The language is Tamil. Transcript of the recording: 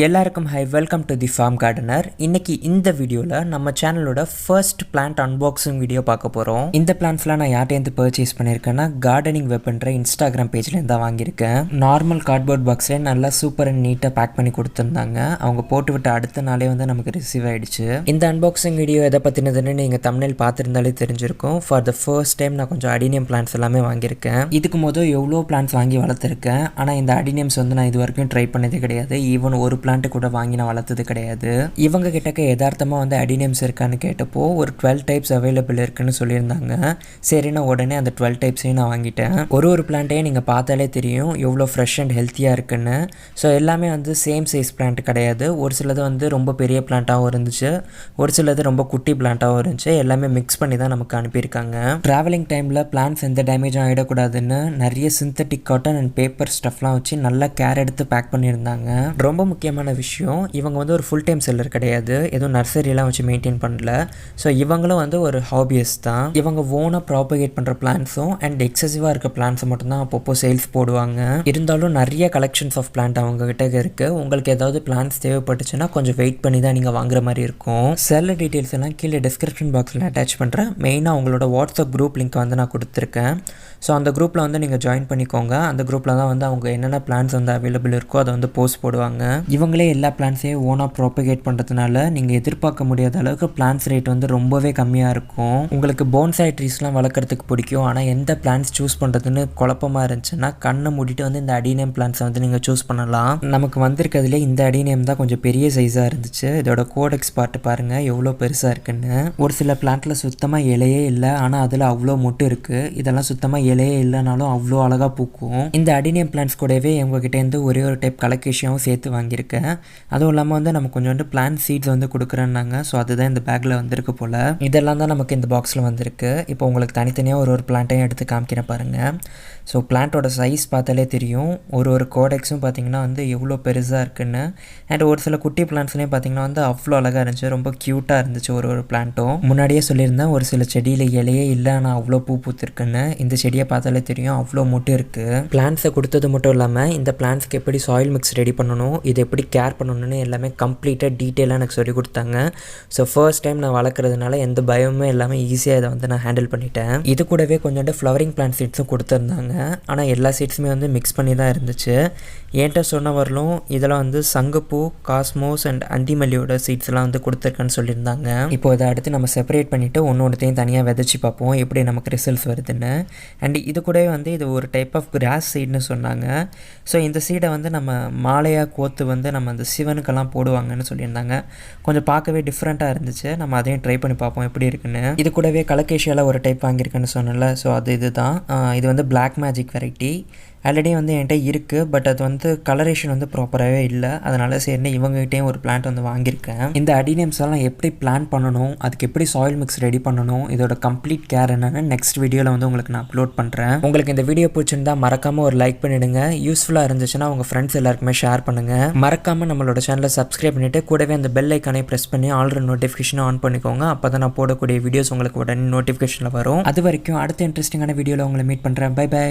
எல்லாருக்கும் hi, welcome to the farm gardener. இன்னைக்கு இந்த வீடியோவில் நம்ம சேனலோட ஃபர்ஸ்ட் பிளான்ட் அன்பாக்சிங் வீடியோ பார்க்க போகிறோம். இந்த பிளான்ட்ஸ்லாம் நான் யார்ட்டேருந்து பர்ச்சேஸ் பண்ணியிருக்கேன்னா கார்டனிங் வெப்ன்ற இன்ஸ்டாகிராம் பேஜ்லேருந்து தான் வாங்கியிருக்கேன். நார்மல் கார்ட்போர்ட் பாக்ஸ்லேயே நல்லா சூப்பர் அண்ட் நீட்டாக பேக் பண்ணி கொடுத்துருந்தாங்க. அவங்க போட்டு விட்ட அடுத்த நாளே வந்து நமக்கு ரிசீவ் ஆகிடுச்சு. இந்த அன்பாக்சிங் வீடியோ எதை பற்றினதுன்னு நீங்கள் தமிழில் பார்த்துருந்தாலே தெரிஞ்சிருக்கும். ஃபார் த ஃபர்ஸ்ட் டைம் நான் கொஞ்சம் அடினியம் பிளான்ட்ஸ் எல்லாமே வாங்கியிருக்கேன். இதுக்கு முதல் எவ்வளோ பிளான்ட்ஸ் வாங்கி வளர்த்துருக்கேன். ஆனால் இந்த அடினியம்ஸ் வந்து நான் இது வரைக்கும் ட்ரை பண்ணதே கிடையாது. ஈவன் ஒரு பிளான்ட் கூட வாங்கி நான் வளர்த்தது கிடையாது. இவங்க கிட்டக்க யதார்த்தமாக வந்து அடினியம்ஸ் இருக்கான்னு கேட்டப்போ ஒரு 12 டைப்ஸ் அவைலபிள் இருக்குன்னு சொல்லியிருந்தாங்க. சரி, நான் உடனே அந்த 12 டைப்ஸையும் நான் வாங்கிட்டேன். ஒரு பிளான்ட்டையும் நீங்கள் பார்த்தாலே தெரியும் எவ்வளோ ஃப்ரெஷ் அண்ட் ஹெல்த்தியாக இருக்குன்னு. ஸோ எல்லாமே வந்து சேம் சைஸ் பிளான்ட் கிடையாது. ஒரு சிலது வந்து ரொம்ப பெரிய பிளான்ட்டாகவும் இருந்துச்சு, ஒரு சிலது ரொம்ப குட்டி பிளான்ட்டாகவும் இருந்துச்சு. எல்லாமே மிக்ஸ் பண்ணி தான் நமக்கு அனுப்பியிருக்காங்க. ட்ராவலிங் டைமில் பிளான்ட்ஸ் எந்த டேமேஜும் ஆகிடக்கூடாதுன்னு நிறைய சிந்தட்டிக் காட்டன் அண்ட் பேப்பர் ஸ்டஃப்லாம் வச்சு நல்லா கேர் எடுத்து பேக் பண்ணியிருந்தாங்க. ரொம்ப முக்கியமான விஷயம், இவங்க வந்து ஒரு ஃபுல் டைம் செல்லர் கிடையாது, எதுவும் நர்சரியெல்லாம் வச்சு மெயின்டைன் பண்ணல. ஸோ இவங்களும் வந்து ஒரு ஹாபியஸ் தான். இவங்க ஓனாக ப்ராபகேட் பண்ணுற பிளான்ட்ஸும் அண்ட் எக்ஸசிவாக இருக்க பிளான்ட்ஸை மட்டும்தான் அப்பப்போ சேல்ஸ் போடுவாங்க. இருந்தாலும் நிறைய கலெக்ஷன்ஸ் ஆஃப் பிளான்ட் அவங்க கிட்ட இருக்குது. உங்களுக்கு ஏதாவது பிளான்ட்ஸ் தேவைப்பட்டுச்சுன்னா கொஞ்சம் வெயிட் பண்ணி தான் நீங்கள் வாங்குற மாதிரி இருக்கும். செல்ல டீட்டெயில்ஸ் எல்லாம் கீழே டிஸ்கிரிப்ஷன் பாக்ஸில் அட்டாச் பண்ணுறேன். மெயினாக அவங்களோட வாட்ஸ்அப் குரூப் லிங்க் வந்து நான் கொடுத்துருக்கேன். ஸோ அந்த குரூப்பில் வந்து நீங்கள் ஜாயின் பண்ணிக்கோங்க. அந்த குரூப்பில் தான் வந்து அவங்க என்னென்ன பிளான்ஸ் வந்து அவைலபிள் இருக்கோ அதை வந்து போஸ்ட் போடுவாங்க. இவங்களே எல்லா பிளான்ஸையும் ஓனாக ப்ராபகேட் பண்ணுறதுனால நீங்கள் எதிர்பார்க்க முடியாத அளவுக்கு பிளான்ஸ் ரேட் வந்து ரொம்பவே கம்மியாக இருக்கும். உங்களுக்கு போன்சாய் ட்ரீஸ்லாம் வளர்க்குறதுக்கு பிடிக்கும், ஆனால் எந்த பிளான்ஸ் சூஸ் பண்ணுறதுன்னு குழப்பமாக இருந்துச்சுன்னா கண்ணை மூடிட்டு வந்து இந்த அடினியம் பிளான்ஸை வந்து நீங்கள் சூஸ் பண்ணலாம். நமக்கு வந்திருக்கிறதுலே இந்த அடினியம் தான் கொஞ்சம் பெரிய சைஸாக இருந்துச்சு. இதோட கோடெக்ஸ் பார்ட்டு பாருங்கள் எவ்வளோ பெருசாக இருக்குன்னு. ஒரு சில பிளான்ட்டில் சுத்தமாக இலையே இல்லை, ஆனால் அதில் அவ்வளோ மொட்டு இருக்குது. இதெல்லாம் சுத்தமாக இலையே இல்லைனாலும் அவ்வளோ அழகாக பூக்கும். இந்த அடினியம் பிளான்ட்ஸ் கூடவே இவங்ககிட்டேருந்து ஒரே ஒரு டைப் கலெக்ஷனும் சேர்த்து வாங்கியிருக்கேன். அதுவும் இல்லாமல் வந்து நமக்கு கொஞ்சோண்டு பிளான்ட் சீட்ஸ் வந்து கொடுக்குறேன்னாங்க. ஸோ அதுதான் இந்த பேக்கில் வந்திருக்கு போல். இதெல்லாம் தான் நமக்கு இந்த பாக்ஸில் வந்திருக்கு. இப்போ உங்களுக்கு தனித்தனியாக ஒரு பிளான்ட்டையும் எடுத்து காமிக்கிறேன் பாருங்கள். ஸோ பிளான்ட்டோட சைஸ் பார்த்தாலே தெரியும். ஒரு கோடெக்ஸும் பார்த்திங்கன்னா வந்து எவ்வளோ பெருசாக இருக்குன்னு. அண்ட் ஒரு சில குட்டி பிளான்ட்ஸ்லேயும் பார்த்திங்கன்னா வந்து அவ்வளோ அழகாக இருந்துச்சு, ரொம்ப க்யூட்டாக இருந்துச்சு. ஒரு பிளான்ட்டும் முன்னாடியே சொல்லியிருந்தேன் ஒரு சில செடியில் இலையே இல்லை ஆனால் அவ்வளோ பூ பூத்துருக்குன்னு. இந்த செடியை பார்த்தாலே தெரியும் அவ்வளோ மொட்டு இருக்குது. பிளான்ட்ஸை கொடுத்தது மட்டும் இல்லாமல் இந்த பிளான்ட்ஸ்க்கு எப்படி சாயில் மிக்ஸ் ரெடி பண்ணணும், இது எப்படி கேர் பண்ணணும்னு எல்லாமே கம்ப்ளீட்டாக டீட்டெயிலாக எனக்கு சொல்லி கொடுத்தாங்க. ஸோ ஃபர்ஸ்ட் டைம் நான் வளர்க்குறதுனால எந்த பயமுமே இல்லாமல் ஈஸியாக இதை வந்து நான் ஹேண்டில் பண்ணிட்டேன். இது கூடவே கொஞ்சோண்டு ஃப்ளவரிங் பிளான்ட் சீட்ஸும் கொடுத்துருந்தாங்க. ஆனால் எல்லா சீட்ஸுமே வந்து மிக்ஸ் பண்ணி தான் இருந்துச்சு. என்கிட்ட சொன்ன வரலும் இதில் வந்து சங்குப்பூ, காஸ்மோஸ் அண்ட் அந்திமல்லியோட சீட்ஸ்லாம் வந்து கொடுத்துருக்கேன்னு சொல்லியிருந்தாங்க. இப்போ இதை அடுத்து நம்ம செப்பரேட் பண்ணிவிட்டு ஒன்றொன்றையும் தனியாக விதைச்சி பார்ப்போம் எப்படி நமக்கு ரிசல்ட்ஸ் வருதுன்னு. அண்ட் இது கூடவே வந்து இது ஒரு டைப் ஆஃப் கிராஸ் சீட்னு சொன்னாங்க. ஸோ இந்த சீடை வந்து நம்ம மாலையாக கோத்து வந்து நம்ம அந்த சிவனுக்கெல்லாம் போடுவாங்கன்னு சொல்லியிருந்தாங்க. கொஞ்சம் பார்க்கவே டிஃப்ரெண்ட்டாக இருந்துச்சு. நம்ம அதையும் ட்ரை பண்ணி பார்ப்போம் எப்படி இருக்குன்னு. இது கூடவே கலக்கேஷியாவில் ஒரு டைப் வாங்கியிருக்கேன்னு சொன்னல. ஸோ இதுதான் இது வந்து பிளாக் மேஜிக் வெரைட்டி. ஆல்ரெடி வந்து என்கிட்ட இருக்குது, பட் அது வந்து கலரேஷன் வந்து ப்ராப்பராகவே இல்லை. அதனால் சரின்னு இவங்ககிட்டையும் ஒரு பிளான்ட் வந்து வாங்கியிருக்கேன். இந்த அடினியம்ஸ் எல்லாம் எப்படி பிளான் பண்ணணும், அதுக்கு எப்படி சாயில் மிக்ஸ் ரெடி பண்ணணும், இதோட கம்ப்ளீட் கேர் என்னென்னு நெக்ஸ்ட் வீடியோவில் வந்து உங்களுக்கு நான் அப்லோட் பண்ணுறேன். உங்களுக்கு இந்த வீடியோ பிடிச்சிருந்தா மறக்காமல் ஒரு லைக் பண்ணிவிடுங்க. யூஸ்ஃபுல்லாக இருந்துச்சுன்னா உங்கள் ஃப்ரெண்ட்ஸ் எல்லாருக்குமே ஷேர் பண்ணுங்கள். மறக்காமல் நம்மளோட சேனலை சப்ஸ்கிரைப் பண்ணிவிட்டு கூடவே அந்த பெல் ஐக்கானே ப்ரெஸ் பண்ணி ஆல்ரெடி நோட்டிஃபிகேஷனை ஆன் பண்ணிக்கோங்க. அப்போ தான் நான் போடக்கூடிய வீடியோஸ் உங்களுக்கு உடனே நோட்டிஃபிகேஷனில் வரும். அது வரைக்கும் அடுத்த இன்ட்ரெஸ்டிங்கான வீடியோவில் உங்களை மீட் பண்ணுறேன். Bye by.